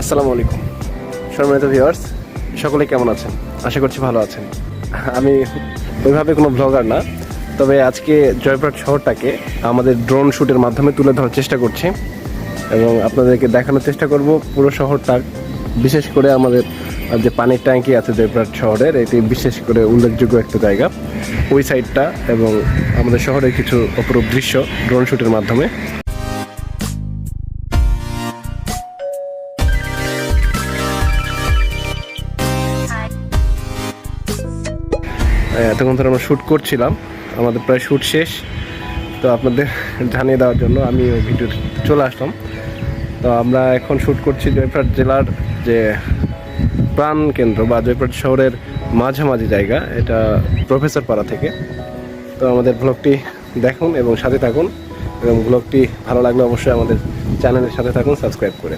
আসসালামু আলাইকুম সম্মানিত ভিউয়ার্স, সকলে কেমন আছেন? আশা করছি ভালো আছেন। আমি ওইভাবে কোনো ব্লগার না, তবে আজকে জয়পুরহাট শহরটাকে আমাদের ড্রোন শ্যুটের মাধ্যমে তুলে ধরার চেষ্টা করছি এবং আপনাদেরকে দেখানোর চেষ্টা করব পুরো শহরটা, বিশেষ করে আমাদের যে পানির ট্যাঙ্কি আছে জয়পুরহাট শহরের, এটি বিশেষ করে উল্লেখযোগ্য একটা জায়গা, ওই সাইডটা এবং আমাদের শহরের কিছু অপরূপ দৃশ্য ড্রোন শ্যুটের মাধ্যমে। এতক্ষণ ধরে আমরা শ্যুট করছিলাম, আমাদের প্রায় শ্যুট শেষ। তো আপনাদের জানিয়ে দেওয়ার জন্য আমি ওই ভিডিও চলে আসলাম। তো আমরা এখন শ্যুট করছি জয়পুরহাট জেলার যে প্রাণ কেন্দ্র বা জয়পুরহাট শহরের মাঝামাঝি জায়গা, এটা প্রফেসর পাড়া থেকে। তো আমাদের ব্লগটি দেখুন এবং সাথে থাকুন, এবং ব্লগটি ভালো লাগলে অবশ্যই আমাদের চ্যানেলের সাথে থাকুন সাবস্ক্রাইব করে।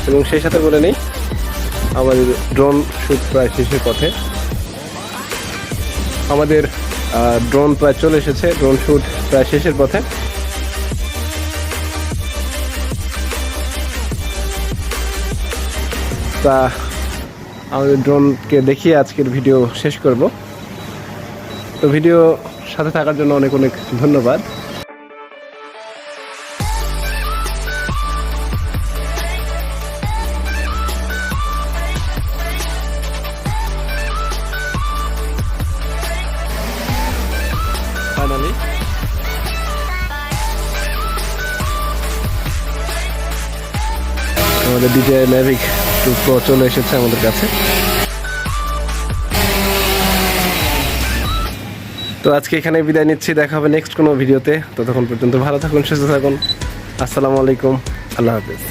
এবং সেই সাথে বলে নেই, আমাদের ড্রোন শ্যুট প্রায় শেষের পথে। আমাদের ড্রোন প্রায় চলে এসেছে, ড্রোন শ্যুট প্রায় শেষের পথে। তা আমাদের ড্রোনকে দেখিয়ে আজকের ভিডিও শেষ করব। তো ভিডিও সাথে থাকার জন্য অনেক অনেক ধন্যবাদ। ফাইনালি আমাদের DJI Mavic 2 Pro চলে এসেছে আমাদের কাছে। তো আজকে এখানে বিদায় নিচ্ছি, দেখা হবে নেক্সট কোনো ভিডিওতে। ততক্ষণ পর্যন্ত ভালো থাকুন, সুস্থ থাকুন। আসসালামু আলাইকুম, আল্লাহ হাফেজ।